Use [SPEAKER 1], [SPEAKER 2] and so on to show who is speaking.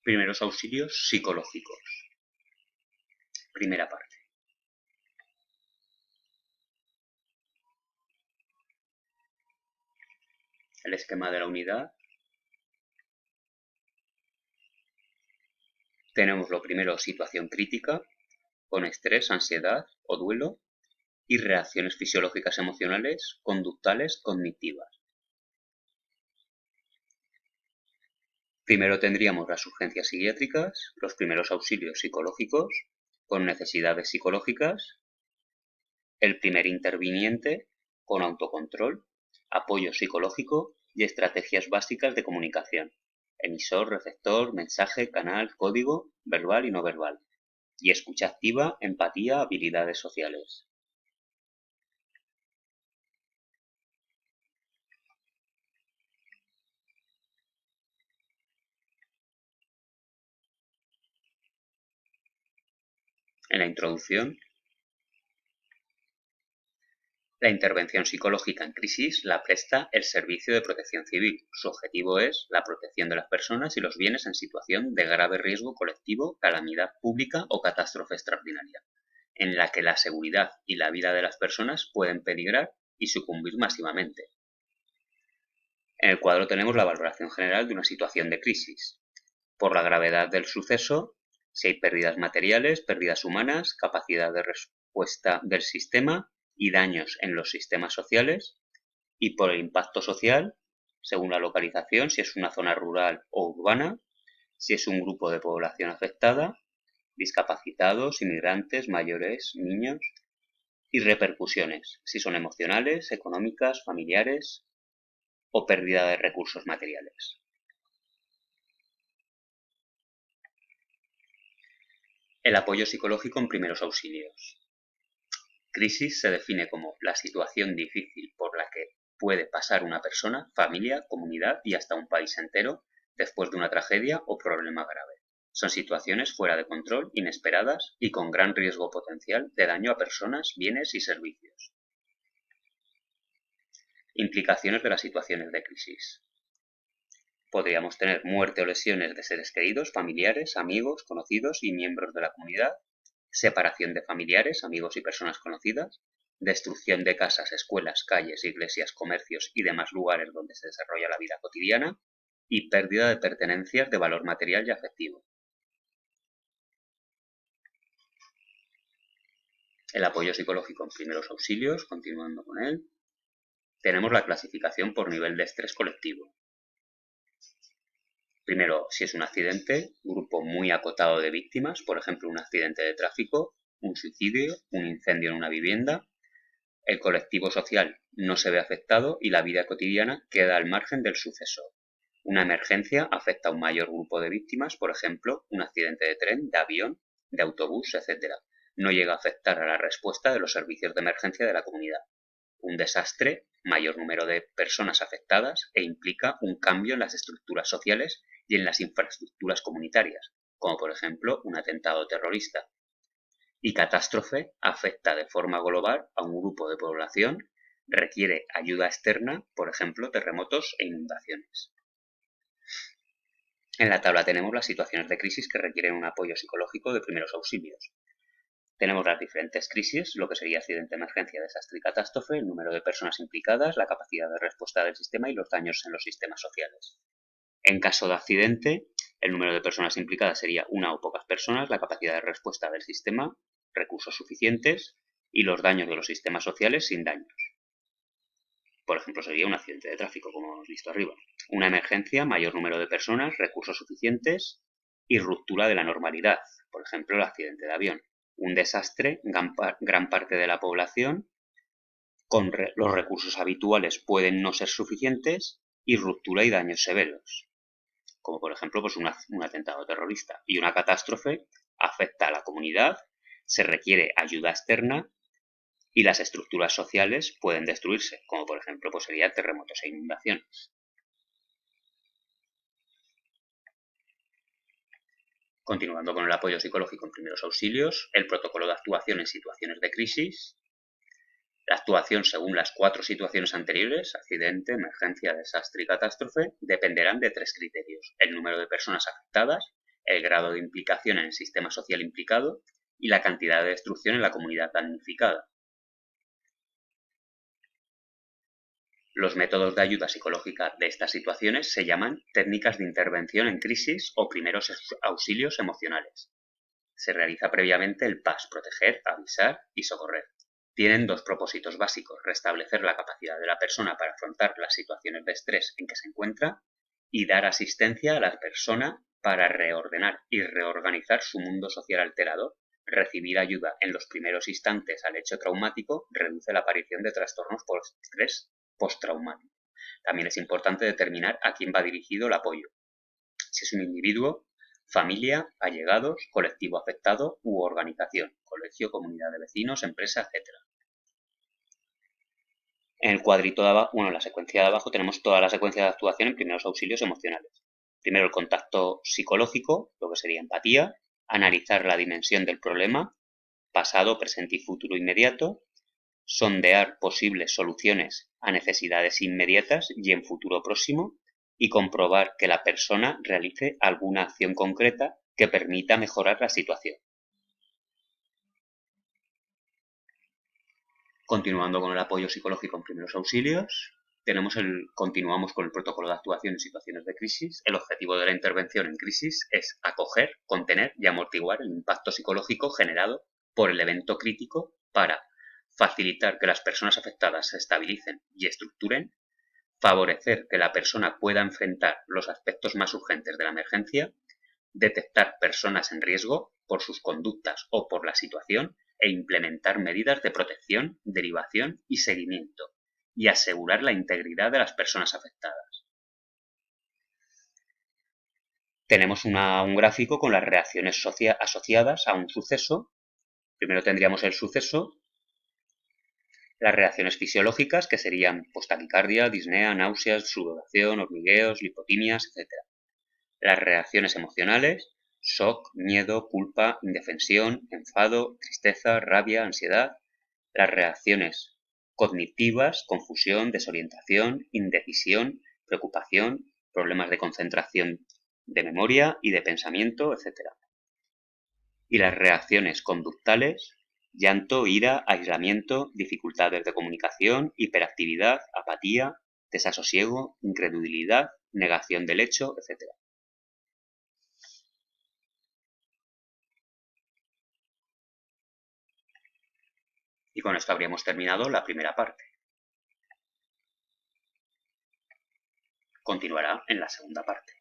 [SPEAKER 1] Primeros auxilios psicológicos. Primera parte. El esquema de la unidad. Tenemos lo primero, situación crítica, con estrés, ansiedad o duelo, y reacciones fisiológicas emocionales, conductuales, cognitivas. Primero tendríamos las urgencias psiquiátricas, los primeros auxilios psicológicos, con necesidades psicológicas, el primer interviniente, con autocontrol, apoyo psicológico y estrategias básicas de comunicación, emisor, receptor, mensaje, canal, código, verbal y no verbal, y escucha activa, empatía, habilidades sociales. En la introducción, la intervención psicológica en crisis la presta el Servicio de Protección Civil. Su objetivo es la protección de las personas y los bienes en situación de grave riesgo colectivo, calamidad pública o catástrofe extraordinaria, en la que la seguridad y la vida de las personas pueden peligrar y sucumbir masivamente. En el cuadro tenemos la valoración general de una situación de crisis. Por la gravedad del suceso, si hay pérdidas materiales, pérdidas humanas, capacidad de respuesta del sistema y daños en los sistemas sociales, y por el impacto social, según la localización, si es una zona rural o urbana, si es un grupo de población afectada, discapacitados, inmigrantes, mayores, niños, y repercusiones, si son emocionales, económicas, familiares o pérdida de recursos materiales. El apoyo psicológico en primeros auxilios. Crisis se define como la situación difícil por la que puede pasar una persona, familia, comunidad y hasta un país entero después de una tragedia o problema grave. Son situaciones fuera de control, inesperadas y con gran riesgo potencial de daño a personas, bienes y servicios. Implicaciones de las situaciones de crisis. Podríamos tener muerte o lesiones de seres queridos, familiares, amigos, conocidos y miembros de la comunidad, separación de familiares, amigos y personas conocidas, destrucción de casas, escuelas, calles, iglesias, comercios y demás lugares donde se desarrolla la vida cotidiana, y pérdida de pertenencias de valor material y afectivo. El apoyo psicológico en primeros auxilios, continuando con él. Tenemos la clasificación por nivel de estrés colectivo. Primero, si es un accidente, grupo muy acotado de víctimas, por ejemplo, un accidente de tráfico, un suicidio, un incendio en una vivienda. El colectivo social no se ve afectado y la vida cotidiana queda al margen del suceso. Una emergencia afecta a un mayor grupo de víctimas, por ejemplo, un accidente de tren, de avión, de autobús, etc. No llega a afectar a la respuesta de los servicios de emergencia de la comunidad. Un desastre, mayor número de personas afectadas e implica un cambio en las estructuras sociales y en las infraestructuras comunitarias, como por ejemplo un atentado terrorista. Y catástrofe afecta de forma global a un grupo de población, requiere ayuda externa, por ejemplo, terremotos e inundaciones. En la tabla tenemos las situaciones de crisis que requieren un apoyo psicológico de primeros auxilios. Tenemos las diferentes crisis, lo que sería accidente, emergencia, desastre y catástrofe, el número de personas implicadas, la capacidad de respuesta del sistema y los daños en los sistemas sociales. En caso de accidente, el número de personas implicadas sería una o pocas personas, la capacidad de respuesta del sistema, recursos suficientes y los daños de los sistemas sociales sin daños. Por ejemplo, sería un accidente de tráfico, como hemos visto arriba. Una emergencia, mayor número de personas, recursos suficientes y ruptura de la normalidad, por ejemplo, el accidente de avión. Un desastre, gran parte de la población, con los recursos habituales pueden no ser suficientes y ruptura y daños severos, como por ejemplo pues un atentado terrorista. Y una catástrofe afecta a la comunidad, se requiere ayuda externa y las estructuras sociales pueden destruirse, como por ejemplo pues serían terremotos e inundaciones. Continuando con el apoyo psicológico en primeros auxilios, el protocolo de actuación en situaciones de crisis. La actuación según las 4 situaciones anteriores, accidente, emergencia, desastre y catástrofe, dependerán de 3 criterios: el número de personas afectadas, el grado de implicación en el sistema social implicado y la cantidad de destrucción en la comunidad damnificada. Los métodos de ayuda psicológica de estas situaciones se llaman técnicas de intervención en crisis o primeros auxilios emocionales. Se realiza previamente el PAS, proteger, avisar y socorrer. Tienen dos propósitos básicos: restablecer la capacidad de la persona para afrontar las situaciones de estrés en que se encuentra y dar asistencia a la persona para reordenar y reorganizar su mundo social alterado. Recibir ayuda en los primeros instantes al hecho traumático reduce la aparición de trastornos por estrés postraumático. También es importante determinar a quién va dirigido el apoyo. Si es un individuo, familia, allegados, colectivo afectado u organización, colegio, comunidad de vecinos, empresa, etc. En el cuadrito de abajo, en la secuencia de abajo tenemos toda la secuencia de actuación en primeros auxilios emocionales. Primero el contacto psicológico, lo que sería empatía, analizar la dimensión del problema, pasado, presente y futuro inmediato, sondear posibles soluciones a necesidades inmediatas y en futuro próximo, y comprobar que la persona realice alguna acción concreta que permita mejorar la situación. Continuando con el apoyo psicológico en primeros auxilios, continuamos con el protocolo de actuación en situaciones de crisis. El objetivo de la intervención en crisis es acoger, contener y amortiguar el impacto psicológico generado por el evento crítico para facilitar que las personas afectadas se estabilicen y estructuren, favorecer que la persona pueda enfrentar los aspectos más urgentes de la emergencia, detectar personas en riesgo por sus conductas o por la situación e implementar medidas de protección, derivación y seguimiento, y asegurar la integridad de las personas afectadas. Tenemos un gráfico con las reacciones asociadas a un suceso. Primero tendríamos el suceso, las reacciones fisiológicas, que serían taquicardia, disnea, náuseas, sudoración, hormigueos, lipotimias, etc. Las reacciones emocionales: shock, miedo, culpa, indefensión, enfado, tristeza, rabia, ansiedad. Las reacciones cognitivas: confusión, desorientación, indecisión, preocupación, problemas de concentración, de memoria y de pensamiento, etc. Y las reacciones conductales: llanto, ira, aislamiento, dificultades de comunicación, hiperactividad, apatía, desasosiego, incredulidad, negación del hecho, etc. Y con esto habríamos terminado la primera parte. Continuará en la segunda parte.